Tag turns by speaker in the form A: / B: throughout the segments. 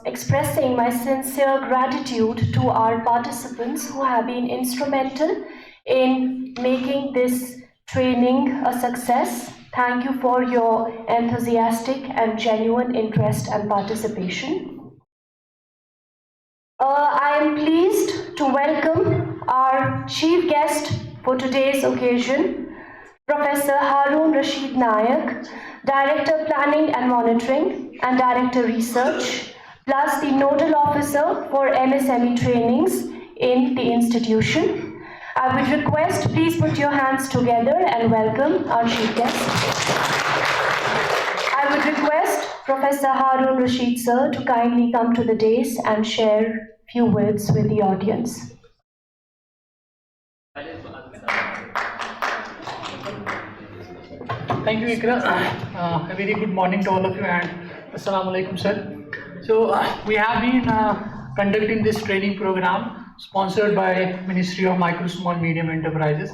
A: expressing my sincere gratitude to our participants who have been instrumental in making this training a success. Thank you for your enthusiastic and genuine interest and participation. I am pleased to welcome our chief guest for today's occasion, Professor Harun Rashid Nayak, Director Planning and Monitoring and Director Research, plus the Nodal Officer for MSME trainings in the institution. I would request, please put your hands together and welcome our chief guest. I would request Professor Harun Rashid sir to kindly come to the dais and share a few words with the audience.
B: Thank you, Ikra. A very good morning to all of you and Assalamu alaikum, sir. So we have been conducting this training program sponsored by Ministry of Micro, Small, Medium Enterprises.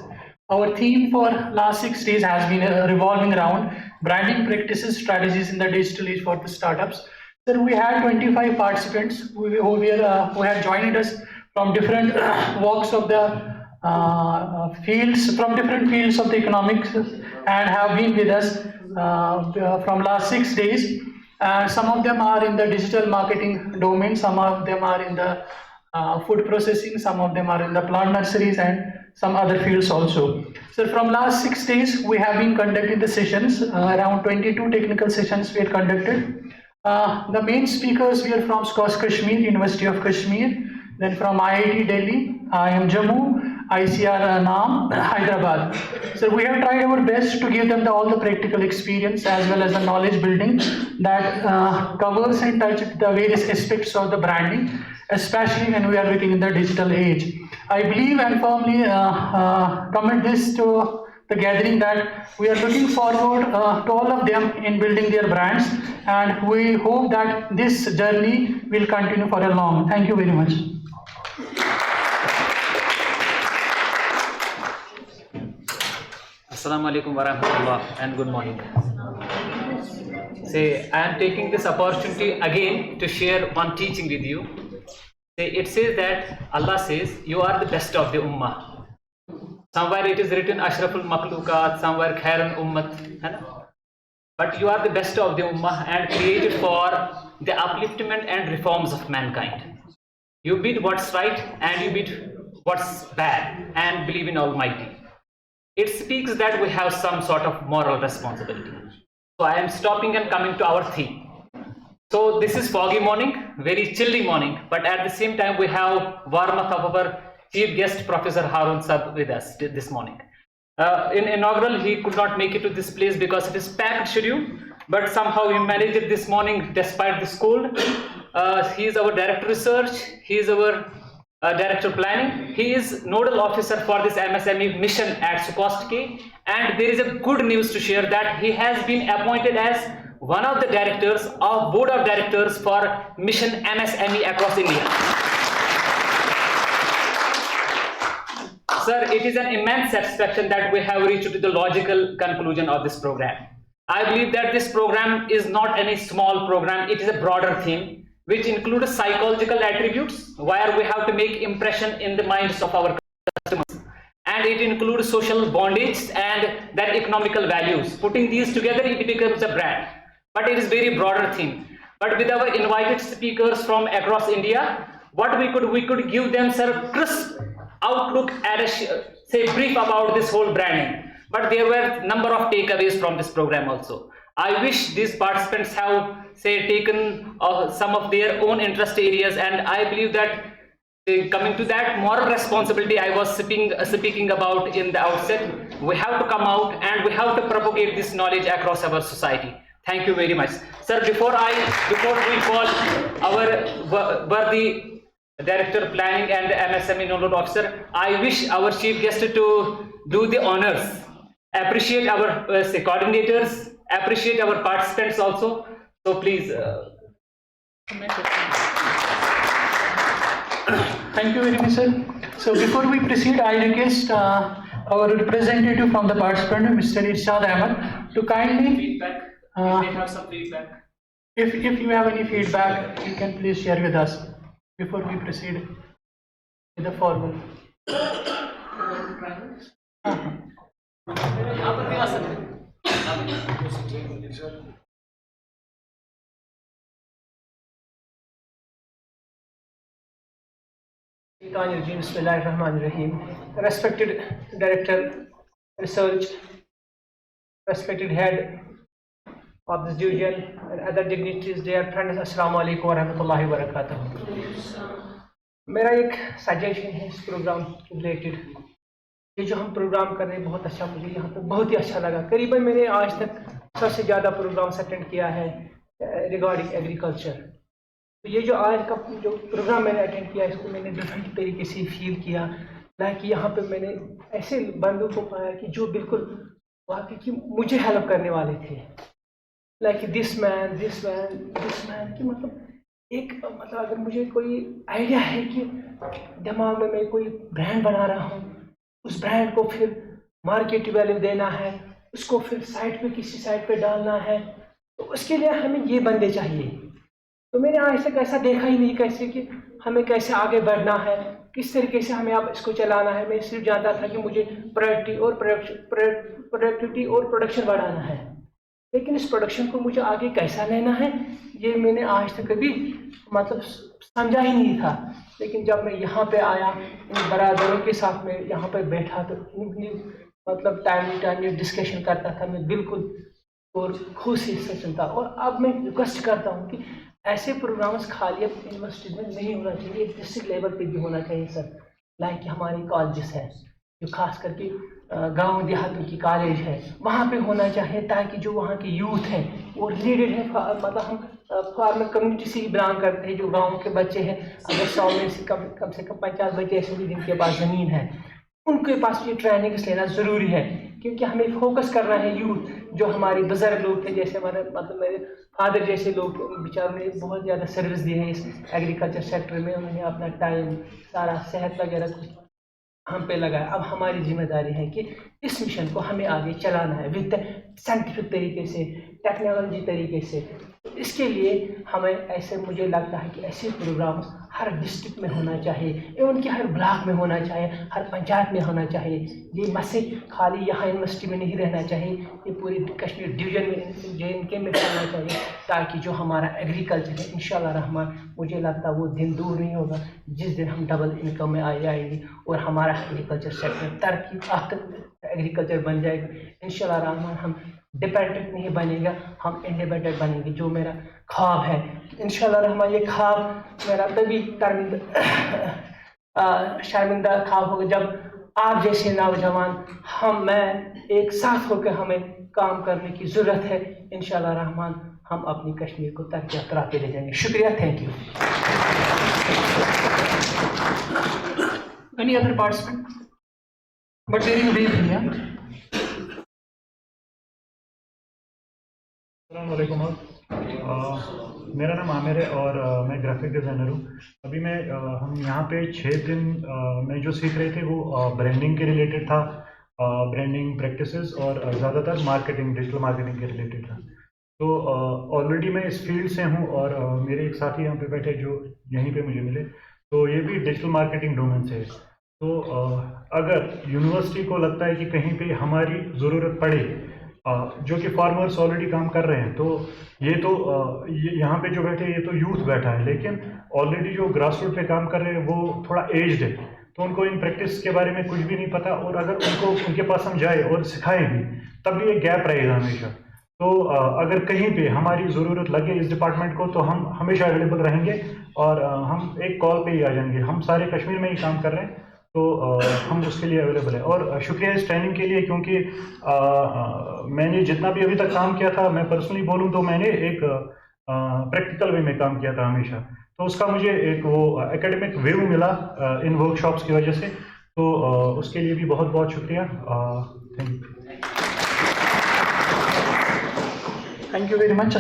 B: Our theme for last 6 days has been revolving around branding practices, strategies in the digital age for the startups. Sir, we had 25 participants who had joined us from different walks of the different fields of the economics and have been with us from last 6 days. Some of them are in the digital marketing domain, some of them are in the food processing, some of them are in the plant nurseries and some other fields also. So from last 6 days, we have been conducting the sessions, around 22 technical sessions were conducted. The main speakers were from SCOS Kashmir, University of Kashmir, then from IIT Delhi, IIM Jammu, ICR NAM, Hyderabad. So we have tried our best to give them all the practical experience as well as the knowledge building that covers and touches the various aspects of the branding, especially when we are looking in the digital age. I believe and firmly commit this to the gathering that we are looking forward to all of them in building their brands, and we hope that this journey will continue for a long. Thank you very much.
C: Assalamu alaikum warahmatullah and good morning. Say, I am taking this opportunity again to share one teaching with you. Say, it says that Allah says you are the best of the ummah. Somewhere it is written Ashraful Makhlukat, somewhere Khairun Ummat. But you are the best of the ummah and created for the upliftment and reforms of mankind. You beat what's right and you beat what's bad and believe in Almighty. It speaks that we have some sort of moral responsibility. So I am stopping and coming to our theme. So this is foggy morning, very chilly morning, but at the same time we have warmth of our chief guest Professor Harun Sab with us this morning. In inaugural, he could not make it to this place because it is packed schedule, but somehow he managed it this morning despite this cold. He is our director research, he is our Director Planning. He is Nodal Officer for this MSME mission at Sukostki, and there is a good news to share that he has been appointed as one of the directors of Board of Directors for Mission MSME across India. Sir, it is an immense satisfaction that we have reached to the logical conclusion of this program. I believe that this program is not any small program, it is a broader theme which includes psychological attributes where we have to make impression in the minds of our customers, and it includes social bondage and their economical values. Putting these together, it becomes a brand, but it is very broader theme. But with our invited speakers from across India, what we could give them, sir, crisp outlook and say brief about this whole branding. But there were number of takeaways from this program also. I wish these participants have, say, taken some of their own interest areas, and I believe that coming to that moral responsibility I was speaking about in the outset, we have to come out and we have to propagate this knowledge across our society. Thank you very much. Sir, before we call our worthy Director Planning and MSME Nodal Officer, I wish our chief guest to do the honors. Appreciate our coordinators, appreciate our participants also. So please.
B: Thank you very much, sir. So before we proceed, I request our representative from the participant, Mr. Irshad Ahmed, to kindly
C: Feedback. If they have some feedback.
B: If you have any feedback, you can please share with us before we proceed with the formal.
D: Respected Director, Research, respected Head of this division and other dignitaries, dear friends, Assalamu alaikum wa rahmatullahi wa barakatuh. मेरा एक suggestion है इस programme के related. ये जो हम programme कर रहे हैं बहुत अच्छा, मुझे यहाँ पे बहुत ही अच्छा लगा। करीबन मैंने आज तक सबसे ज़्यादा प्रोग्राम्स अटेंड किया है रिगार्डिंग एग्रीकल्चर। तो ये जो आज का जो प्रोग्राम मैंने अटेंड किया, इसको मैंने डिफरेंट तरीके से फील किया। लाइक यहाँ पे मैंने ऐसे बंदों को पाया कि जो बिल्कुल वाकई कि मुझे हेल्प करने वाले थे। लाइक दिस मैन कि मतलब एक मतलब अगर मुझे कोई आइडिया है कि दिमाग में मैं कोई ब्रांड बना रहा हूँ, उस ब्रांड को फिर मार्केट वैल्यू देना है, उसको फिर साइट पे किसी साइट पे डालना है, तो उसके लिए हमें ये बंदे चाहिए। तो मैंने आज तक ऐसा देखा ही नहीं कैसे कि हमें कैसे आगे बढ़ना है, किस तरीके से हमें अब इसको चलाना है। मैं सिर्फ जानता था कि मुझे प्रोडक्टिविटी और प्रोडक्शन बढ़ाना है, लेकिन इस प्रोडक्शन को मुझे आगे कैसा लेना है ये मैंने आज तक कभी मतलब समझा ही नहीं था। लेकिन जब मैं यहाँ पे आया, इन बरादरों के साथ में यहाँ पे बैठा, तो मतलब टाइम डिस्कशन करता था, मैं बिल्कुल और खुशी से सुनता। और अब मैं रिक्वेस्ट करता हूँ कि ऐसे प्रोग्राम्स खाली अब यूनिवर्सिटी में नहीं होना चाहिए, डिस्ट्रिक्ट लेवल पे भी होना चाहिए सर। लाइक हमारे कॉलेजेस है जो खास करके गांव देहातों की कॉलेज है, वहाँ पे होना चाहिए, ताकि जो वहाँ के यूथ हैं वो रिलेटेड है। मतलब हम फार्मर कम्युनिटी से ही बिलोंग करते हैं। जो गाँव के बच्चे हैं, अगर 100 में से कम से कम 50 बच्चे ऐसे भी जिनके पास ज़मीन है, उनके पास ये ट्रेनिंग लेना ज़रूरी है। क्योंकि हमें फोकस करना है यूथ, जो हमारे बुजुर्ग लोग थे, जैसे हमारे मतलब मेरे फादर जैसे लोग, बेचारों ने बहुत ज़्यादा सर्विस दी है इस एग्रीकल्चर सेक्टर में। उन्होंने अपना टाइम सारा सेहत वगैरह कुछ हम पे लगाया। अब हमारी जिम्मेदारी है कि इस मिशन को हमें आगे चलाना है विद साइंटिफिक तरीके से, टेक्नोलॉजी तरीके से। इसके लिए हमें ऐसे, मुझे लगता है कि ऐसे प्रोग्राम हर डिस्ट्रिक्ट में होना चाहिए, एवं कि हर ब्लॉक में होना चाहिए, हर पंचायत में होना चाहिए। ये मैसेज खाली यहाँ यूनिवर्सिटी में नहीं रहना चाहिए, ये पूरी कश्मीर डिवीजन में, JNK में करना चाहिए, ताकि जो हमारा एग्रीकल्चर है इंशाल्लाह रहमान, मुझे लगता है वो दिन दूर नहीं होगा जिस दिन हम डबल इनकम में आ जाएंगे और हमारा एग्रीकल्चर सेक्टर तरक्की एग्रीकल्चर बन जाएगा इंशाल्लाह रहमान। हम डिपेंडेंट नहीं बनेगा, हम इंडिपेंडेंट बनेंगे, जो मेरा ख्वाब है इंशाल्लाह रहमान। ये ख्वाब मेरा तभी शर्मिंदा ख्वाब होगा जब आप जैसे नौजवान, मैं एक साथ होकर हमें काम करने की ज़रूरत है इंशाल्लाह रहमान। हम अपनी कश्मीर को तरक्की कराते ले जाएंगे। शुक्रिया, thank you.
B: Any other participant? But very briefly, yeah.
E: अस्सलामुअलैकुम। मेरा नाम आमिर है और मैं ग्राफिक डिज़ाइनर हूँ। अभी हम यहाँ पे 6 दिन में जो सीख रहे थे वो ब्रांडिंग के रिलेटेड था, ब्रांडिंग प्रैक्टिसेस, और ज़्यादातर मार्केटिंग, डिजिटल मार्केटिंग के रिलेटेड था। तो ऑलरेडी मैं इस फील्ड से हूँ और मेरे एक साथी यहाँ पे बैठे जो यहीं पे मुझे मिले, तो ये भी डिजिटल मार्केटिंग डोमेन से है। तो अगर यूनिवर्सिटी को लगता है कि कहीं पे हमारी ज़रूरत पड़े, जो कि फार्मर्स ऑलरेडी काम कर रहे हैं, तो ये तो यहाँ पे जो बैठे ये तो यूथ बैठा है, लेकिन ऑलरेडी जो ग्रास रूट पे काम कर रहे हैं वो थोड़ा एज्ड है, तो उनको इन प्रैक्टिस के बारे में कुछ भी नहीं पता। और अगर उनके पास हम जाए और सिखाएं भी, तब भी एक गैप रहेगा हमेशा। तो अगर कहीं पे हमारी ज़रूरत लगे इस डिपार्टमेंट को, तो हम हमेशा अवेलेबल रहेंगे और हम एक कॉल पे ही आ जाएंगे। हम सारे कश्मीर में ही काम कर रहे हैं, तो हम उसके लिए अवेलेबल है। और शुक्रिया इस ट्रेनिंग के लिए, क्योंकि मैंने जितना भी अभी तक काम किया था, मैं पर्सनली बोलूँ तो मैंने एक प्रैक्टिकल वे में काम किया था हमेशा, तो उसका मुझे एक वो एकेडमिक व्यू मिला इन वर्कशॉप्स की वजह से। तो उसके लिए भी बहुत बहुत शुक्रिया। Thank you.
B: Thank you very much.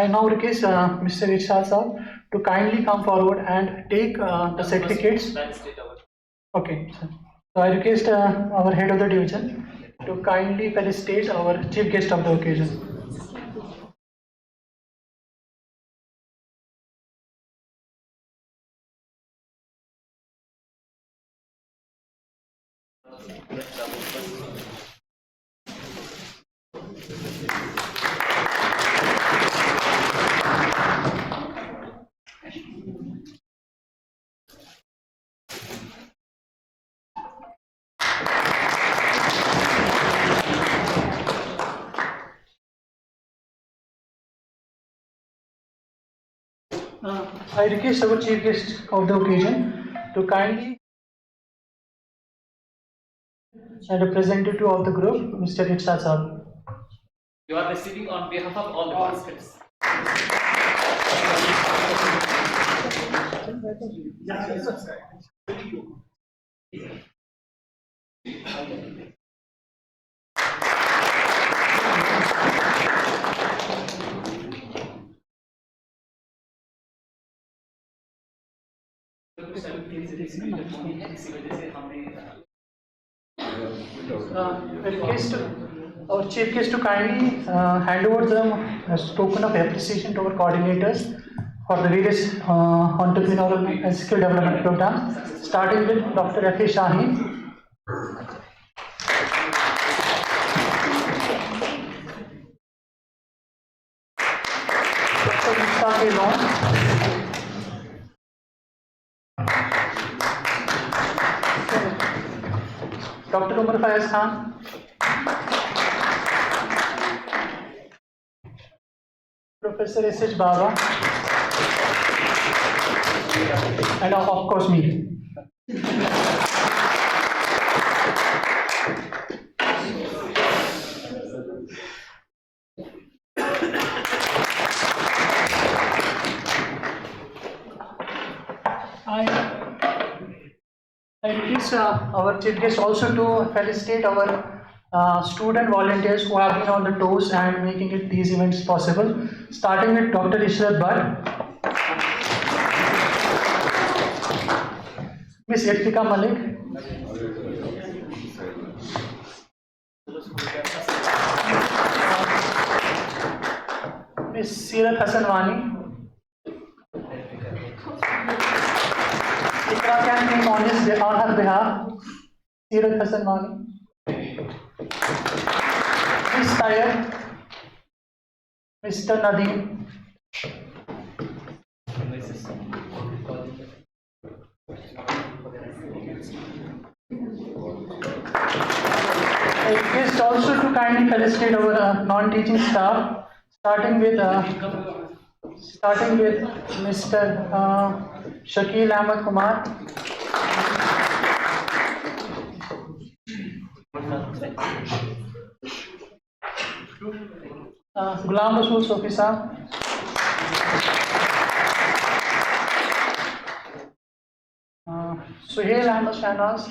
B: I now request Mr. Irshad Saab to kindly come forward and take the certificates. Okay, sir. So I request our head of the division to kindly felicitate our chief guest of the occasion. I request our chief guest of the occasion to kindly a representative of the group, Mr. Itsa Sahab.
C: You are receiving on behalf of all the participants.
B: I request our chief guest to kindly hand over the token of appreciation to our coordinators for the various entrepreneurial and skill development programs, starting with Dr. F. A. Shaheen. Dr. Mustaq Elon. Dr. Umar Fayaz Khan. Professor S.H. Baba. And of course me. I request our chief guest also to felicitate our student volunteers who have been on the toes and making it these events possible, starting with Dr. Ishrat Bhatt, Miss Irtika Malik, Miss Seerat Hassan Wani. Ikra can name on her behalf, Seerat Hassan Wani, Miss Tayyab, Mr. Nadeem, I request also to kindly felicitate our non-teaching staff, starting with Mr. Shakil Ahmed Kumar, Ghulam Rasool Sofi Saab, Suhail Ahmed Shahnaz,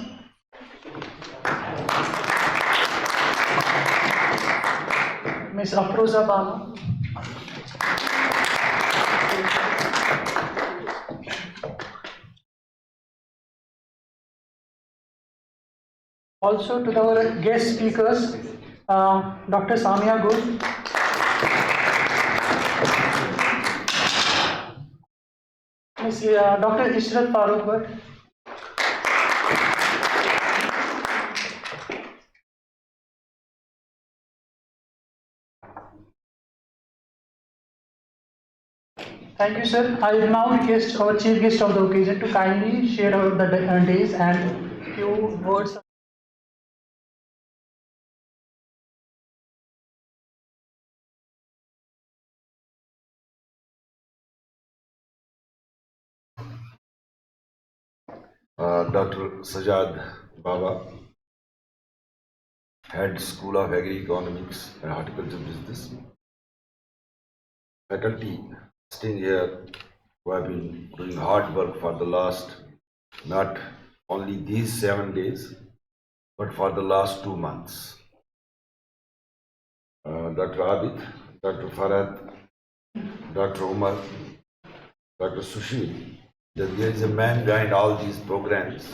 B: Miss Afroza Banu, also to our guest speakers, Dr. Samia Gul, Miss Dr. Ishrat Farooq Bhatt, thank you, sir. I will now request our chief guest of the occasion to kindly share the days and few words.
F: Dr. Sajad Baba, Head School of Agri-Economics and Horticulture Business. Faculty sitting here who have been doing hard work for the last, not only these 7 days, but for the last 2 months. Dr. Abid, Dr. Farad, Dr. Umar, Dr. Sushil, that there is a man behind all these programs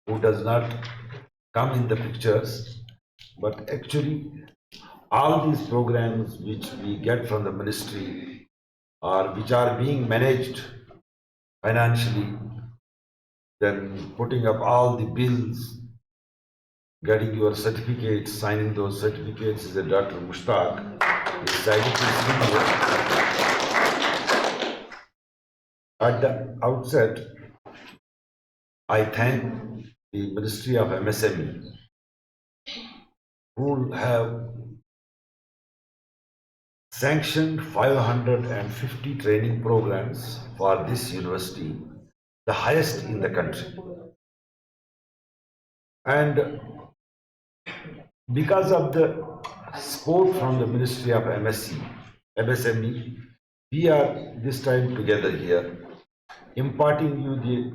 F: who does not come in the pictures, but actually all these programs which we get from the ministry or which are being managed financially, then putting up all the bills, getting your certificates, signing those certificates is a Dr. Mushtaq. He decided to speak here. At the outset, I thank the Ministry of MSME who have sanctioned 550 training programs for this university, the highest in the country. And because of the support from the Ministry of MSME, we are this time together here, imparting you the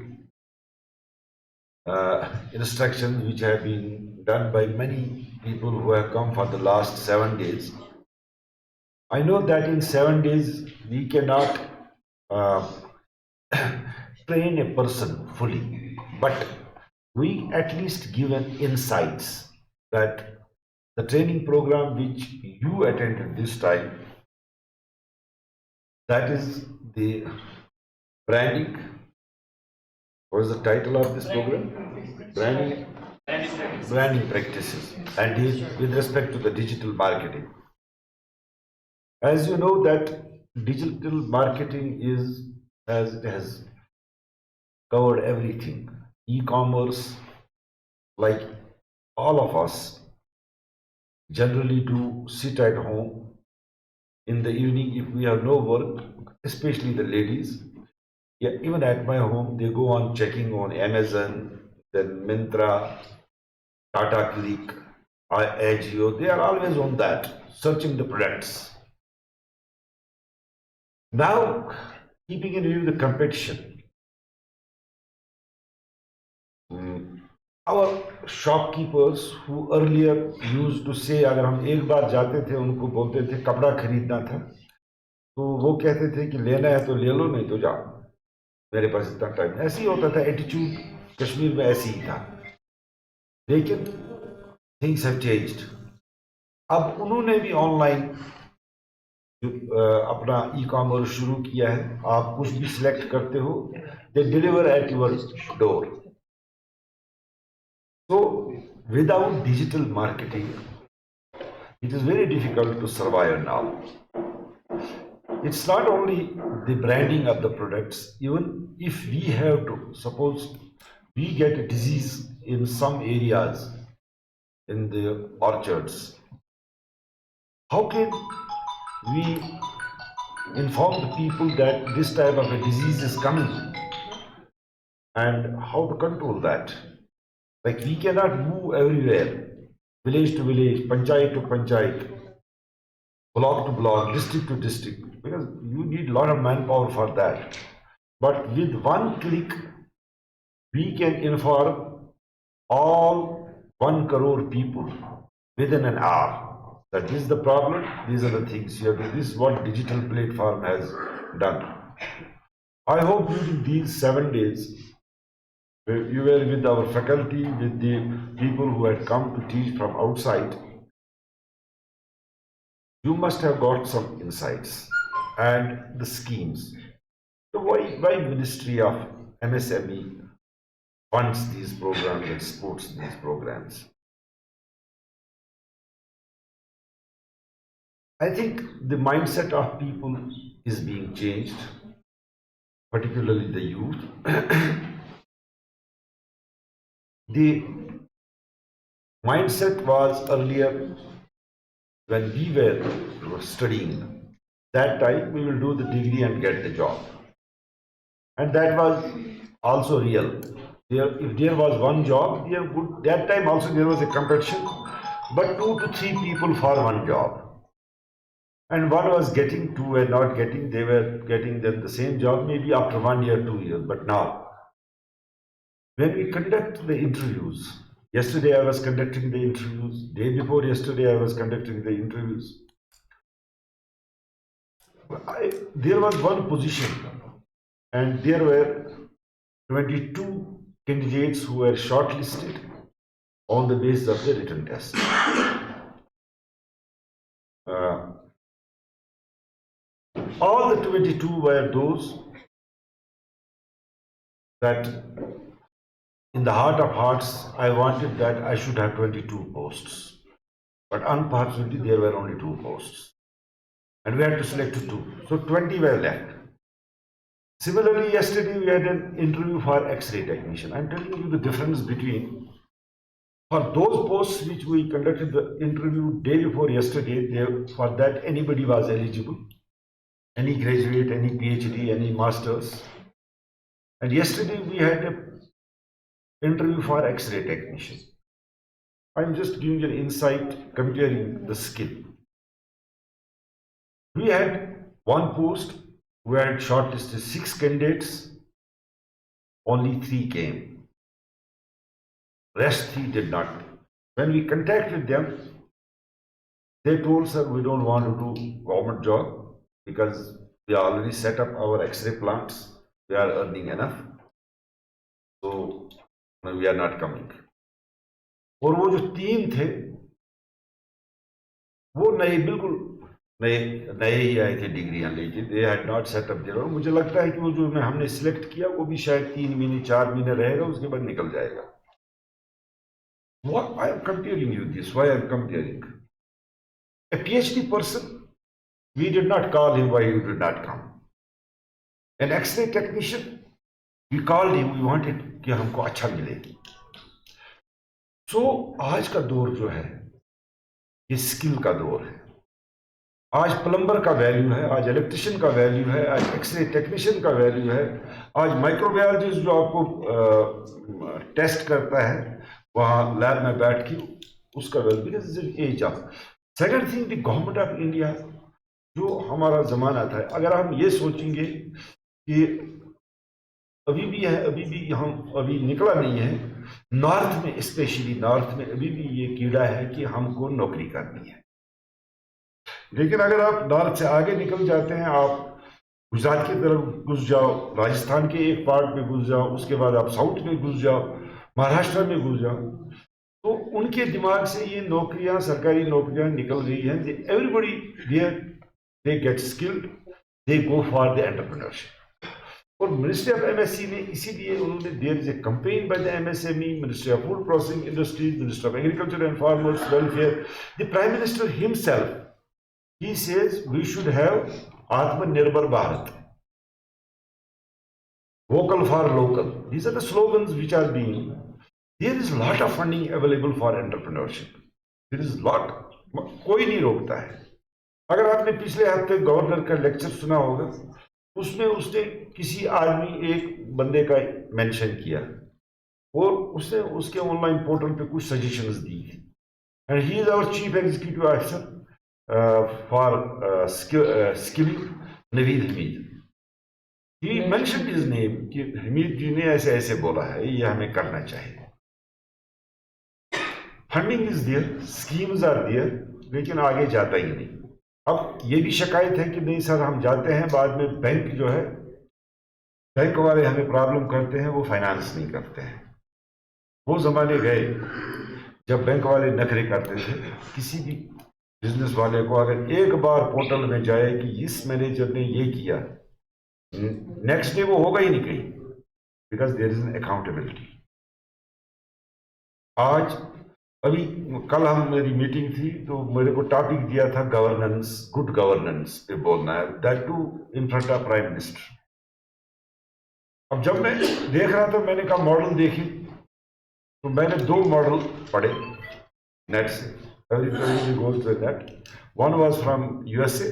F: instructions which have been done by many people who have come for the last 7 days. I know that in 7 days we cannot uh, train a person fully, but we at least given insights that the training program which you attended this time, that is the branding. What is the title of this program? Branding practices, and with respect to the digital marketing. As you know that digital marketing has covered everything. E-commerce, like all of us generally do sit at home in the evening if we have no work, especially the ladies. Yeah, even at my home, they go on checking on Amazon, then Myntra, Tata Click, Agio. They are always on that, searching the products. Now, keeping in view the competition, our shopkeepers who earlier used to say, अगर हम एक बार जाते थे उनको बोलते थे कपड़ा खरीदना था, तो वो कहते थे कि लेना है तो ले लो, नहीं तो जाओ, मेरे पास इतना टाइम। ऐसे ही होता था, एटीट्यूड कश्मीर में ऐसे ही था। लेकिन थिंग्स हैव चेंज्ड। अब उन्होंने भी ऑनलाइन अपना ई-कॉमर्स शुरू किया है। आप कुछ भी सिलेक्ट करते हो, दे deliver at your door. So without digital marketing, it is very difficult to survive now. It's not only the branding of the products, even if we have to, suppose we get a disease in some areas in the orchards, how can we inform the people that this type of a disease is coming and how to control that? Like we cannot move everywhere, village to village, panchayat to panchayat, block to block, district to district, because you need a lot of manpower for that. But with one click, we can inform all 1 crore people within an hour that this is the problem, these are the things you have to do. This is what digital platform has done. I hope during these 7 days, you were with our faculty, with the people who had come to teach from outside. You must have got some insights and the schemes. So why Ministry of MSME funds these programs and supports these programs? I think the mindset of people is being changed, particularly the youth. The mindset was earlier when we were studying. That time we will do the degree and get the job. And that was also real. If there was one job, that time also there was a competition, but 2 to 3 people for one job. And one was getting, 2 were not getting, they were getting the same job maybe after 1 year, 2 years. But now, when we conduct the interviews, yesterday I was conducting the interviews, day before yesterday I was conducting the interviews. There was one position and there were 22 candidates who were shortlisted on the basis of the written test. All the 22 were those that in the heart of hearts, I wanted that I should have 22 posts. But unfortunately, there were only 2 posts. And we had to select 2. So 20 were left. Similarly, yesterday we had an interview for X-ray technician. I'm telling you the difference between, for those posts which we conducted the interview day before yesterday, for that anybody was eligible. Any graduate, any PhD, any masters. And yesterday we had an interview for X-ray technician. I'm just giving an insight comparing the skill. We had one post, we had shortlisted 6 candidates, only 3 came. Rest 3 did not. When we contacted them, they told us, we don't want to do government job because we already set up our X-ray plants, we are earning enough. So we are not coming. और वो जो 3 थे वो नए बिल्कुल नए ही आए थे डिग्रियां लेके. They had not set up there. मुझे लगता है कि वो जो हमने सिलेक्ट किया वो भी शायद 3 महीने 4 महीने रहेगा, उसके बाद निकल जाएगा. What I am comparing you this, why I am comparing? A PhD person, we did not call him why you did not come. An X-ray technician, we called him, we wanted कि हमको अच्छा मिले. So आज का दौर जो है ये स्किल का दौर है. आज प्लम्बर का वैल्यू है, आज इलेक्ट्रिशियन का वैल्यू है, आज एक्सरे टेक्नीशियन का वैल्यू है, आज माइक्रोबायोलॉजिस्ट जो आपको टेस्ट करता है वहाँ लैब में बैठ के उसका value, because as of. Second thing, the government of India जो हमारा ज़माना था, अगर हम ये सोचेंगे कि अभी भी है, अभी भी हम अभी निकला नहीं है, नॉर्थ में स्पेशली नॉर्थ में अभी भी ये कीड़ा है कि हमको नौकरी करनी है. लेकिन अगर आप नॉर्थ से आगे निकल जाते हैं, आप गुजरात की तरफ घुस जाओ, राजस्थान के एक पार्ट में घुस जाओ, उसके बाद आप साउथ में घुस जाओ, महाराष्ट्र में घुस जाओ, तो उनके दिमाग से ये नौकरियां, सरकारी नौकरियां निकल रही हैं. Everybody there they get skilled, they go for the entrepreneurship. और मिनिस्ट्री ऑफ एमएससी ने इसीलिए उन्होंने, there is a campaign by the MSME, ministry of food processing industries, minister of agriculture and farmers welfare, the prime minister himself, he says we should have Atmanirbhar Bharat, vocal for local. These are the slogans which are being. There is a lot of funding available for entrepreneurship. There is lot. कोई नहीं रोकता है. अगर आपने पिछले हफ्ते governor का lecture सुना होगा, उसमें उसने किसी आदमी, एक बंदे का मेंशन किया और उसने उसके ऑनलाइन पोर्टल पे कुछ सजेशंस दी. And he is our chief executive officer for skilling, Naveed Hamid. He mentioned his name कि हमीद जी ने ऐसे ऐसे बोला है, ये हमें करना चाहिए. Funding is there, schemes are there, लेकिन आगे जाता ही नहीं. अब ये भी शिकायत है कि नहीं सर हम जाते हैं, बाद में बैंक जो है, बैंक वाले हमें प्रॉब्लम करते हैं, वो फाइनेंस नहीं करते हैं. वो जमाने गए जब बैंक वाले नखरे करते थे. किसी भी बिजनेस वाले को अगर एक बार पोर्टल में जाए कि इस मैनेजर ने ये किया, नेक्स्ट डे वो होगा ही नहीं कहीं, because there is an accountability. आज अभी कल मेरी मीटिंग थी तो मेरे को टॉपिक दिया था गवर्नेंस, गुड गवर्नेंस पे बोलना है, that too in front of prime minister. अब जब मैं देख रहा था, मैंने कहा मॉडल देखी, तो मैंने 2 मॉडल पढ़े नेट से. Everybody goes to that. One was from USA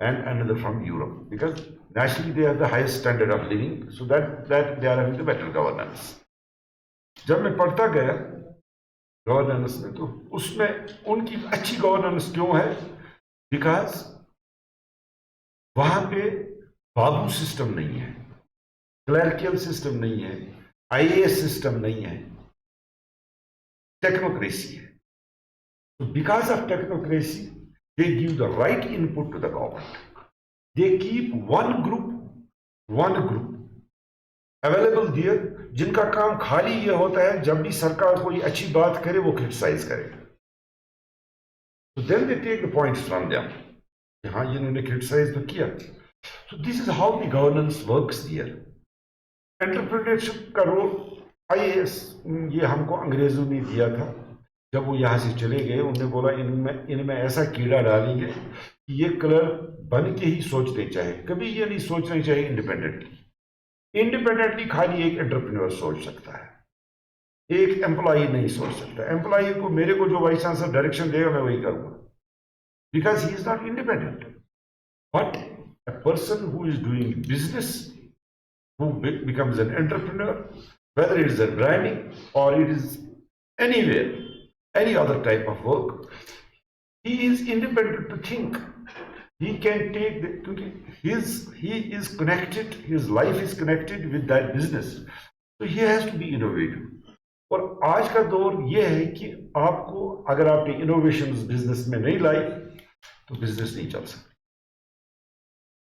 F: and another from Europe, because nationally they have the highest standard of living, so that they are having the better governance. जब मैं पढ़ता गया governance में, तो उसमें उनकी अच्छी गवर्नेंस क्यों है? बिकॉज वहां पे बाबू सिस्टम नहीं है, क्लर्कियल सिस्टम नहीं है, आईएएस सिस्टम नहीं है, टेक्नोक्रेसी है. So because of technocracy, they give the right input to the government. They keep one group available there, जिनका काम खाली ये होता है जब भी सरकार कोई अच्छी बात करे वो क्रिटिसाइज करे. So then they take the points from them. हाँ, इन्होंने क्रिटिसाइज तो किया. So this is how the governance works there. Entrepreneurship का रोल IAS ये हमको अंग्रेजों ने दिया था। जब वो यहाँ से चले गए उन्होंने बोला इनमें ऐसा कीड़ा डालेंगे कि ये कलर बन के ही सोचने चाहिए, कभी ये नहीं सोचना चाहिए इंडिपेंडेंटली खाली एक एंटरप्रेन्योर सोच सकता है, एक एम्प्लॉई नहीं सोच सकता। एम्प्लॉई को मेरे को जो वाइस चांसलर डायरेक्शन देगा मैं वही करूँगा, because he is not independent. But a person who is doing business, who becomes an entrepreneur, whether it is a branding or it is anywhere, any other type of work, he is independent to think. He can take he is connected, his life is connected with that business. So he has to be innovative. और आज का दौर ये है कि आपको अगर आपने इनोवेशन बिजनेस में नहीं लाई तो बिजनेस नहीं चल सकता।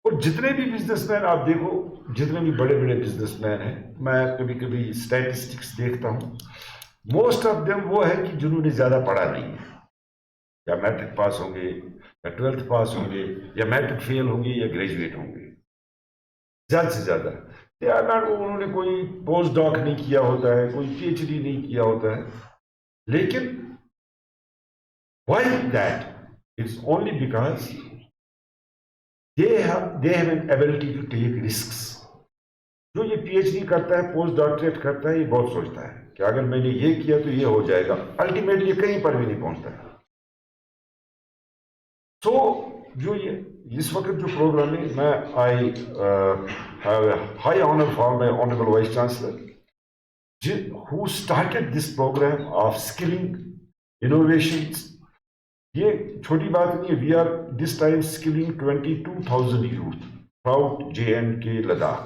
F: और जितने भी बिजनेसमैन आप देखो, जितने भी बड़े बड़े बिजनेसमैन हैं, मैं कभी कभी स्टैटिस्टिक्स देखता हूँ, मोस्ट ऑफ देम वो है कि जिन्होंने ज़्यादा पढ़ा नहीं है, या मैट्रिक पास होंगे या 12th पास होंगे या मैट्रिक फेल होंगे या ग्रेजुएट होंगे, ज़्यादा से ज़्यादा। उन्होंने कोई पोस्ट डॉक नहीं किया होता है, कोई PhD नहीं किया होता है, लेकिन why that? It's only because they have an ability to take risks. जो ये PhD करता है, पोस्ट डॉक्टरेट करता है, ये बहुत सोचता है कि अगर मैंने ये किया तो ये हो जाएगा, अल्टीमेटली कहीं पर भी नहीं पहुंचता है। तो जो ये इस वक्त जो प्रोग्राम है, मैं I have high honour for my honourable vice chancellor who started this program of skilling innovations. ये छोटी बात नहीं है। We are this time skilling 22,000 youth throughout JNK Ladakh.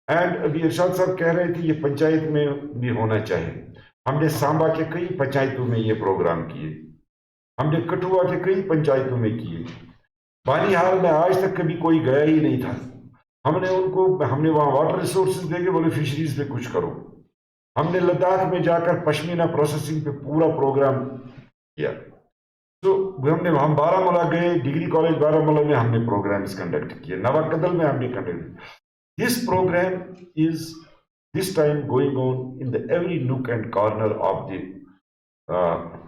F: And अभी इरशाद साहब कह रहे थे ये पंचायत में भी होना चाहिए। हमने सांबा के कई पंचायतों में ये प्रोग्राम किए, हमने कठुआ के कई पंचायतों में किए, बानिहाल में आज तक कभी कोई गया ही नहीं था। हमने वहाँ वाटर रिसोर्सेज देके बोले फिशरीज पे कुछ करो। हमने लद्दाख में जाकर पश्मीना प्रोसेसिंग पे पूरा प्रोग्राम किया। तो हम बारामूला गए, डिग्री कॉलेज बारामूला में हमने प्रोग्राम्स कंडक्ट किए, नवाकदल में हमने conduct. This program is this time going on in the every nook and corner of the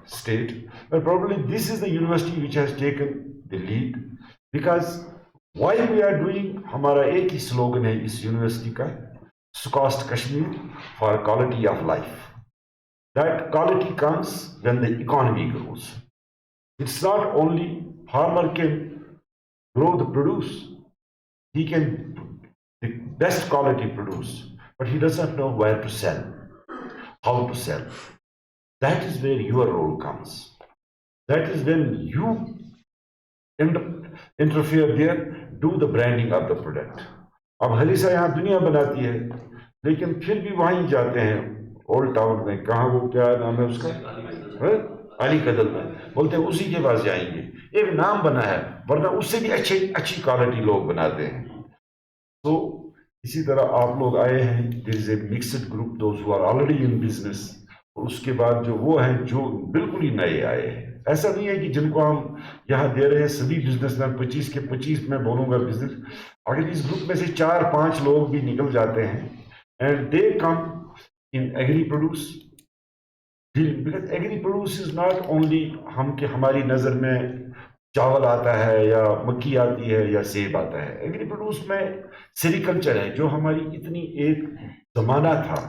F: state, but probably this is the university which has taken the lead, because why we are doing, हमारा एक ही slogan है इस university का, cost Kashmir for quality of life. That quality comes when the economy grows. It's not only farmer can grow the produce, he can the best quality produce, but he doesn't know where to sell, how to sell. That is where your role comes. That is when you interfere there, do the branding of the product. अब हलीसा यहाँ दुनिया बनाती है, लेकिन फिर भी वहीं जाते हैं ओल्ड टाउन में, कहाँ वो क्या नाम है उसका, अली कदल में, बोलते हैं उसी के पास जाएंगे। एक नाम बना है, वरना उससे भी अच्छी क्वालिटी लोग बनाते हैं। तो इसी तरह आप लोग आए हैं, there is a mixed group, those who are already in business, और उसके बाद जो वो हैं जो बिल्कुल ही नए आए हैं। ऐसा नहीं है कि जिनको हम यहाँ दे रहे हैं सभी बिजनेसमैन 25 के 25 मैं बोलूँगा बिजनेस, अगर इस ग्रुप में से 4-5 लोग भी निकल जाते हैं and they come in agri produce, because agri produce is not only हमारी नज़र में चावल आता है या मक्की आती है या सेब आता है। एग्री प्रोड्यूस में सेरिकल्चर है, जो हमारी इतनी एक ज़माना था।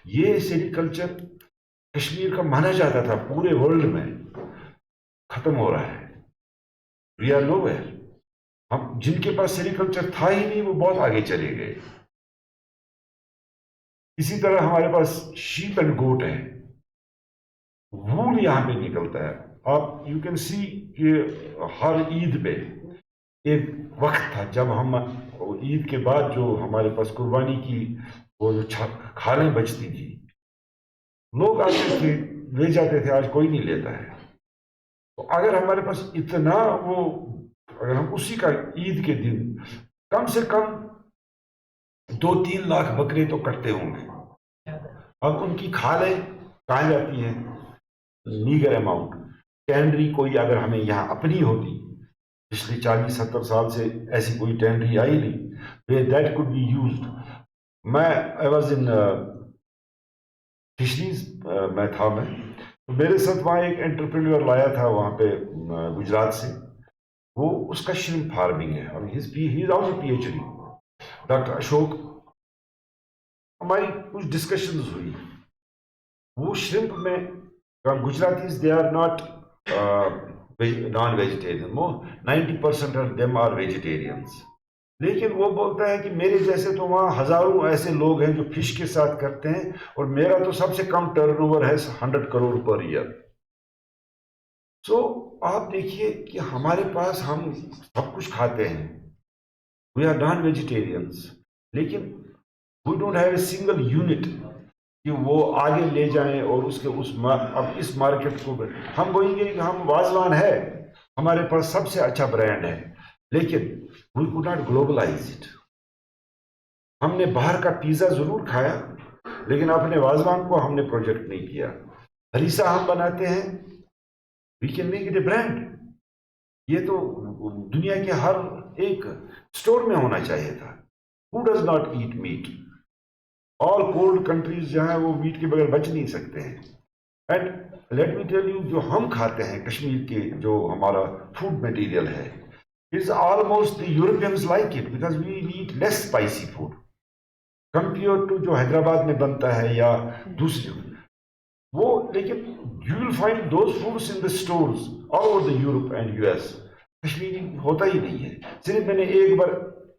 F: ये सेरिकल्चर कश्मीर का माना जाता था, पूरे वर्ल्ड में खत्म हो रहा है। We are nowhere. हम जिनके पास सेरिकल्चर था ही नहीं वो बहुत आगे चले गए। इसी तरह हमारे पास शीप एंड गोट है, वूल यहाँ पे निकलता है। आप यू कैन सी कि हर ईद पे एक वक्त था जब हम ईद के बाद जो हमारे पास कुर्बानी की वो जो खालें बचती थी, लोग आते थे ले जाते थे, आज कोई नहीं लेता है। तो अगर हमारे पास इतना वो, अगर हम उसी का ईद के दिन कम से कम 2-3 लाख बकरे तो कटते होंगे। अब उनकी खालें कहाँ जाती हैं? Meagre amount. टेंडरी कोई अगर हमें यहाँ अपनी होती, पिछले 40-70 साल से ऐसी कोई टेंडरी आई नहीं, दैट कुड बी यूज्ड। मैं आई वाज इन फिशरीज में था मैं, तो मेरे साथ वहाँ एक एंटरप्रेन्योर लाया था वहाँ पे गुजरात से, वो उसका श्रिम्प फार्मिंग है और he is also PhD, doctor Ashok. हमारी कुछ डिस्कशंस हुई, वो श्रिम्प में Gujaratis they are not non vegetarian, 90% of them are vegetarians, लेकिन वो बोलता है कि मेरे जैसे तो वहाँ हजारों ऐसे लोग हैं जो फिश के साथ करते हैं और मेरा तो सबसे कम टर्नओवर है 100 करोड़ पर ईयर। सो आप देखिए कि हमारे पास हम सब कुछ खाते हैं, वी आर नॉन वेजिटेरियंस, लेकिन we don't have a single unit कि वो आगे ले जाएं और उसके अब इस मार्केट को हम बोलेंगे कि हम वाजवान है, हमारे पास सबसे अच्छा ब्रांड है, लेकिन we could not globalise it. हमने बाहर का पिज्जा जरूर खाया, लेकिन अपने वाजवान को हमने प्रोजेक्ट नहीं किया। हरीसा हम बनाते हैं, we can make it a brand. ये तो दुनिया के हर एक स्टोर में होना चाहिए था। Who does not eat meat? All cold countries जहां वो मीट के बगैर बच नहीं सकते हैं। And let me tell you, जो हम खाते हैं कश्मीर के, जो हमारा फूड मटेरियल है, is almost the Europeans like it because we eat less spicy food compare to जो हैदराबाद में बनता है या दूसरे वो। लेकिन you will find those foods in the stores all over the Europe and US. Kashmiri होता ही नहीं है। सिर्फ मैंने एक बार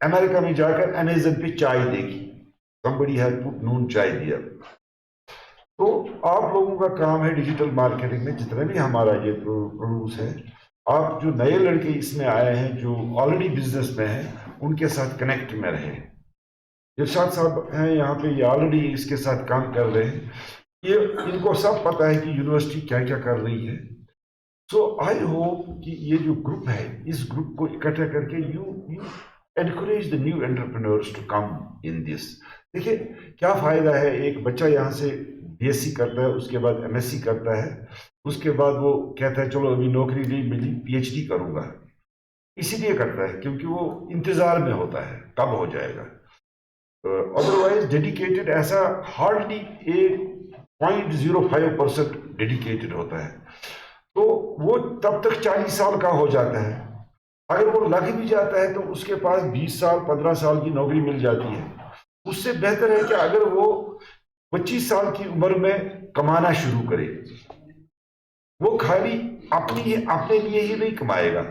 F: अमेरिका में जाकर अमेजन पे चाय देखी, somebody has put नून चाय दिया। तो आप लोगों का काम है डिजिटल मार्केटिंग में, जितने भी हमारा ये प्रोड्यूस है, आप जो नए लड़के इसमें आए हैं जो ऑलरेडी बिजनेस में हैं, उनके साथ कनेक्ट में रहे। इरशाद साहब हैं यहाँ पे, ये ऑलरेडी इसके साथ काम कर रहे हैं, ये इनको सब पता है कि यूनिवर्सिटी क्या क्या कर रही है। सो आई होप कि ये जो ग्रुप है, इस ग्रुप को इकट्ठा करके you encourage the new entrepreneurs to come in this. देखिए क्या फायदा है, एक बच्चा यहाँ से बीएससी करता है, उसके बाद एमएससी करता है, उसके बाद वो कहता है चलो अभी नौकरी नहीं मिली, पीएचडी करूंगा। इसीलिए करता है क्योंकि वो इंतजार में होता है कब हो जाएगा। अदरवाइज डेडिकेटेड ऐसा हार्डली 0.05% डेडिकेटेड होता है, तो वो तब तक 40 साल का हो जाता है। अगर वो लग भी जाता है तो उसके पास 20 साल 15 साल की नौकरी मिल जाती है। उससे बेहतर है कि अगर वो 25 साल की उम्र में कमाना शुरू करे। वो खाली अपने लिए ही नहीं कमाएगा,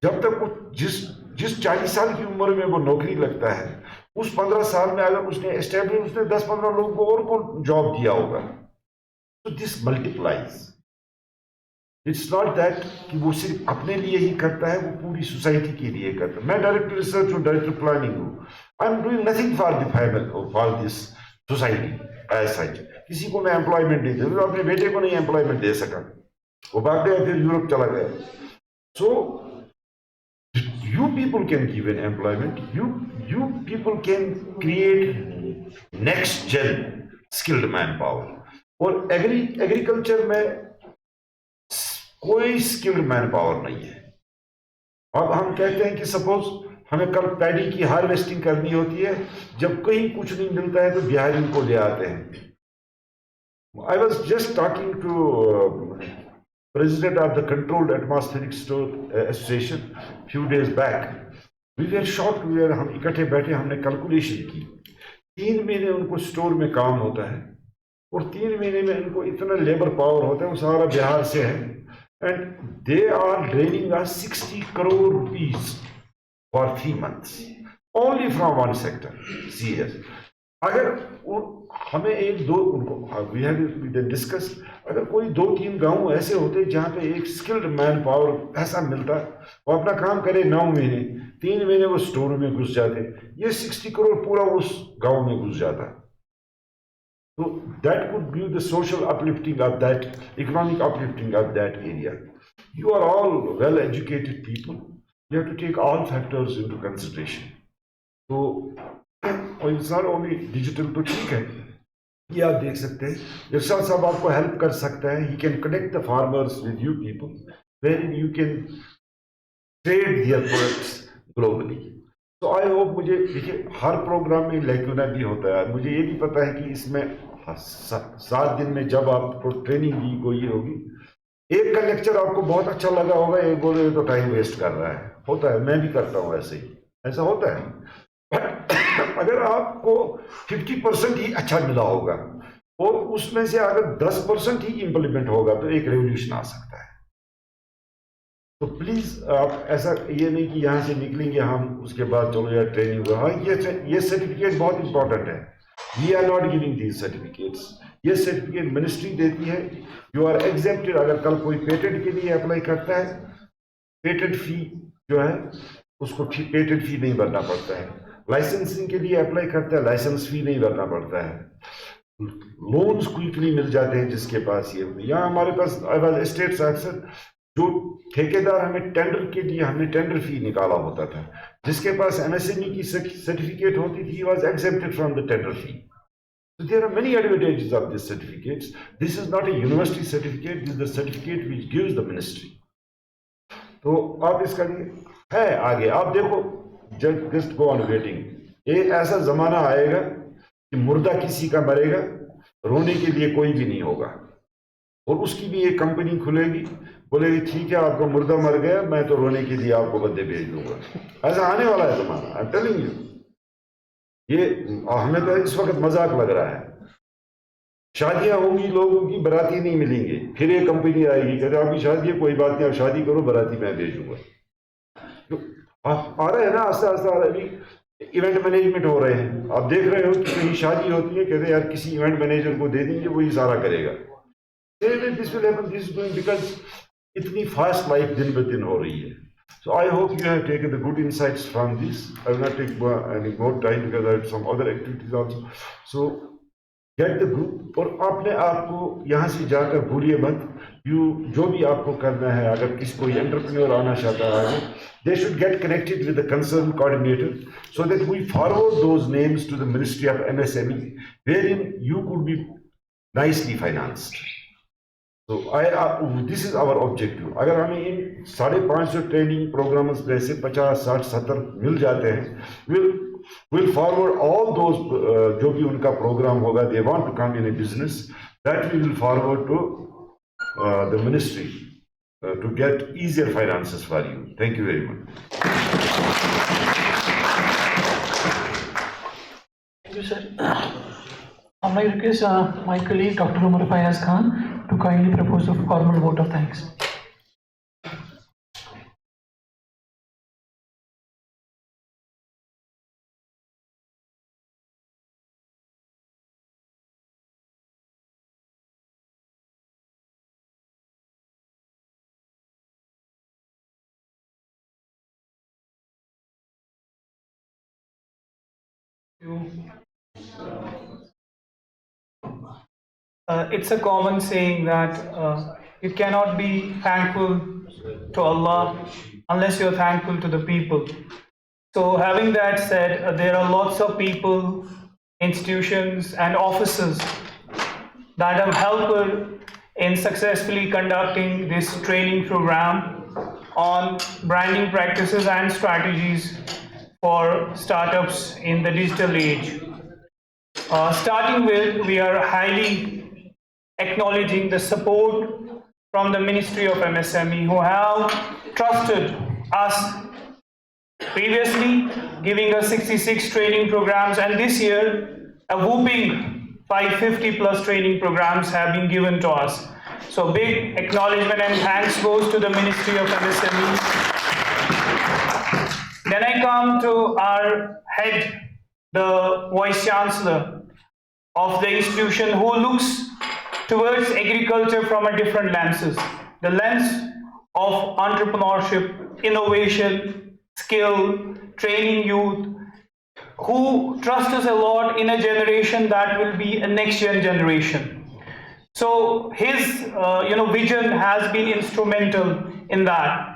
F: जब तक वो जिस 40 साल की उम्र में वो नौकरी लगता है, उस 15 साल में अगर उसने 10-15 लोगों को और को जॉब दिया होगा, तो this multiplies. It's not that कि वो सिर्फ अपने लिए ही करता है, वो पूरी सोसाइटी के लिए करता है। मैं डायरेक्टर रिसर्च और डायरेक्टर प्लानिंग हूँ। I am doing nothing for the family, for this society as such. किसी को मैं एम्प्लॉयमेंट नहीं दे, अपने बेटे को नहीं एम्प्लॉयमेंट दे सका, वो भाग गया, फिर यूरोप चला गया। सो you people can give an employment, you people can create next gen skilled manpower। और एग्रीकल्चर में कोई स्किल्ड मैन पावर नहीं है। अब हम कहते हैं कि सपोज हमें कल पैडी की हार्वेस्टिंग करनी होती है, जब कहीं कुछ नहीं मिलता है तो बिहारियों को ले आते हैं। I was just talking to president of the Controlled Atmospheric Store Association few days back. We were shocked, हम इकट्ठे बैठे, हमने कैलकुलेशन की, 3 महीने उनको स्टोर में काम होता है और 3 महीने में उनको इतना लेबर पावर होता है, वो सारा बिहार से है, and they are draining us 60 crore rupees for 3 months only from one sector, CS। अगर हमें एक दो उनको वी हैव डिस्कस, अगर कोई 2-3 गांव ऐसे होते जहां पे एक स्किल्ड मैन पावर ऐसा मिलता, वो अपना काम करे 9 महीने, 3 महीने वो स्टोर में घुस जाते, ये 60 करोड़ पूरा उस गांव में घुस जाता। तो that could be the social uplifting of that, economic uplifting of that area. You are all well educated people, you have to take all factors into consideration. तो इट्स नॉट ओनली डिजिटल, तो ठीक है, ये आप देख सकते हैं, इरशाद साहब आपको हेल्प कर सकता है। He can connect the farmers with you people, where you can trade their products globally. तो आई होप, मुझे देखिए हर प्रोग्राम में लैक्यूना भी होता है, मुझे ये भी पता है कि इसमें 7 दिन में जब आपको ट्रेनिंग दी कोई ये होगी, एक का लेक्चर आपको बहुत अच्छा लगा होगा, एक बोले तो टाइम वेस्ट कर रहा है, होता है, मैं भी करता हूँ ऐसे ही, ऐसा होता है। अगर आपको 50% ही अच्छा मिला होगा और उसमें से अगर 10% ही इम्प्लीमेंट होगा तो एक रेवोल्यूशन आ सकता है। तो प्लीज आप ऐसा ये नहीं कि यहाँ से निकलेंगे हम उसके बाद चलो यार ट्रेनिंग हुआ। हाँ, ये सर्टिफिकेट बहुत इंपॉर्टेंट है। We are not giving these certificates, ये सर्टिफिकेट मिनिस्ट्री देती है। You are exempted. अगर कल कोई पेटेंट के लिए अप्लाई करता है, पेटेंट फी जो है उसको पेटेंट फी नहीं भरना पड़ता है। लाइसेंसिंग के लिए अप्लाई करता है, लाइसेंस फी नहीं भरना पड़ता है। लोन्स क्विकली मिल जाते हैं जिसके पास ये। यहाँ हमारे पास स्टेट अफसर जो ठेकेदार, हमें टेंडर के लिए हमने टेंडर फी निकाला होता था, जिसके पास MSME की सर्टिफिकेट होती थी, was exempted from the tender fee. So there are many advantages of this certificates. This is not a university certificate, this is the certificate which gives the ministry. तो आप इसका लिए है आगे, आप देखो, just go on waiting. एक ऐसा जमाना आएगा कि मुर्दा किसी का मरेगा, रोने के लिए कोई भी नहीं होगा, और उसकी भी एक कंपनी खुलेगी, बोलेगी ठीक है आपका मुर्दा मर गया, मैं तो रोने के लिए आपको बंदे भेज दूंगा। ऐसा आने वाला है जमाना, आई एम टेलिंग यू। ये हमें तो इस वक्त मजाक लग रहा है। शादियां होंगी, लोगों की बराती नहीं मिलेंगे, फिर एक कंपनी आएगी, कहते आपकी शादी है, कोई बात नहीं, आप शादी करो, बराती मैं भेजूंगा। तो आ रहा है ना, आस्ते आस्ते आ रहा है। अभी इवेंट मैनेजमेंट हो रहे हैं, आप देख रहे हो कि कहीं शादी होती है, कहते यार किसी इवेंट मैनेजर को दे देंगे, वही सारा करेगा। This will happen, this is going, because इतनी फास्ट लाइफ दिन ब दिन हो रही है। So I hope you have taken the good insights from this. I will not take any more time because I have some other activities also. So get the group, और अपने आप को यहाँ से जाकर भूलिए मत। जो भी आपको करना है, अगर किसी कोई एंटरप्रेन्योर आना चाहता है, they should get connected with the concerned coordinator so that we forward those names to the Ministry of MSME, wherein you could be nicely financed. तो दिस इज आवर ऑब्जेक्टिव। अगर हमें इन 550 ट्रेनिंग प्रोग्राम्स में से 50, 60, 70 मिल जाते हैं, will forward all those जो भी उनका प्रोग्राम होगा, they want to come in a business, that we will forward to the ministry to get easier finances for you. Thank you very much.
B: Thank you, sir. I request my colleague Dr. Umar Fayaz Khan to kindly propose a formal vote of thanks.
G: It's a common saying that you cannot be thankful to Allah unless you're thankful to the people. So having that said, there are lots of people, institutions and offices that have helped in successfully conducting this training program on branding practices and strategies for startups in the digital age. Starting with, we are highly acknowledging the support from the Ministry of MSME, who have trusted us previously, giving us 66 training programs, and this year a whooping 550 plus training programs have been given to us. So big acknowledgement and thanks goes to the Ministry of MSME. Then I come to our head, the Vice Chancellor of the institution, who looks towards agriculture from a different lenses, the lens of entrepreneurship, innovation, skill, training youth, who trust us a lot in a generation that will be a next generation. So his vision has been instrumental in that.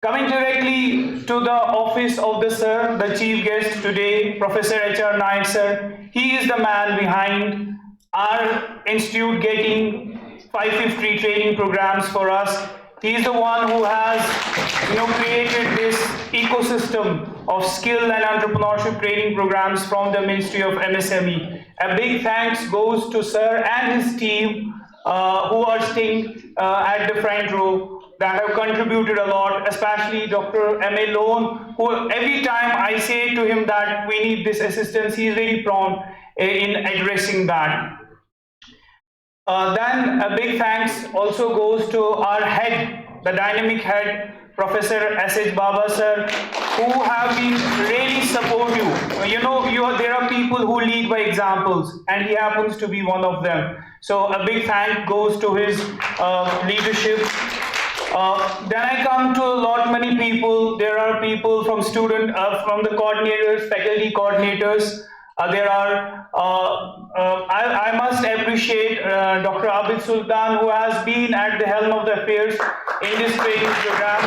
G: Coming directly to the office of the sir, the chief guest today, Professor H.R. Naik sir, he is the man behind our institute getting 550 training programs for us. He is the one who has created this ecosystem of skill and entrepreneurship training programs from the Ministry of MSME. A big thanks goes to Sir and his team who are staying at the front row, that have contributed a lot, especially Dr. M.A. Lone, who every time I say to him that we need this assistance, he is very prompt in addressing that. Then a big thanks also goes to our head, the dynamic head, Professor S.H. Baba sir, who have been really supportive. There are people who lead by examples, and he happens to be one of them. So a big thank goes to his leadership. Then I come to many people. There are people from from the coordinators, faculty coordinators. I must appreciate Dr. Abid Sultan, who has been at the helm of the affairs in this training program.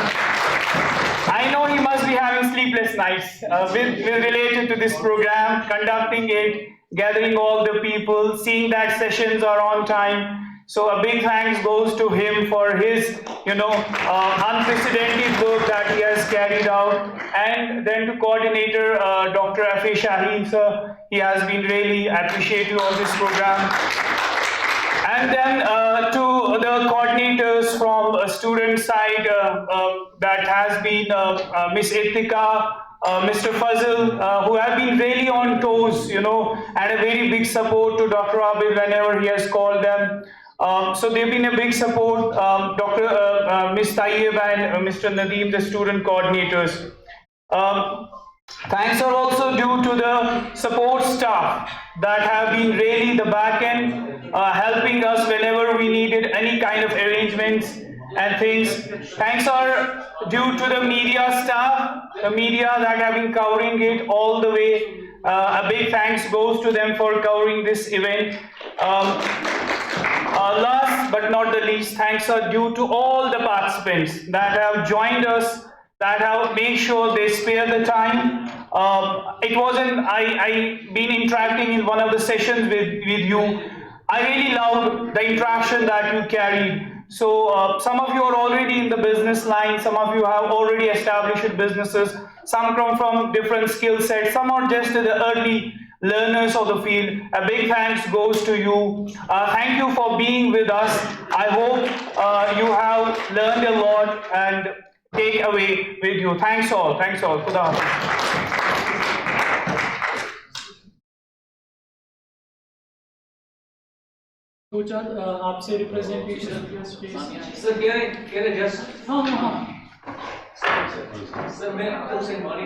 G: I know he must be having sleepless nights related to this program, conducting it, gathering all the people, seeing that sessions are on time. So a big thanks goes to him for his, unprecedented work that he has carried out. And then to coordinator Dr. F.A. Shaheen sir, he has been really appreciative of this program. And then to the coordinators from student side, that has been Miss Ittika, Mr. Fazil, who have been really on toes, and a very big support to Dr. Abid whenever he has called them. So they've been a big support, Ms. Tayyib and Mr. Nadeem, the student coordinators. Thanks are also due to the support staff that have been really the back end, helping us whenever we needed any kind of arrangements and things. Thanks are due to the media staff, the media that have been covering it all the way. A big thanks goes to them for covering this event. Last but not the least, thanks are due to all the participants that have joined us, that have made sure they spare the time. I been interacting in one of the sessions with you. I really loved the interaction that you carried. So some of you are already in the business line, some of you have already established businesses, some come from different skill sets, some are just the early learners of the field. A big thanks goes to you. Thank you for being with us. I hope you have learned a lot and take away with you. Thanks all. Khuda Hafiz.
B: आपसे representation
H: sir कह रहे just
B: हाँ
H: sir मैं आपसे मानी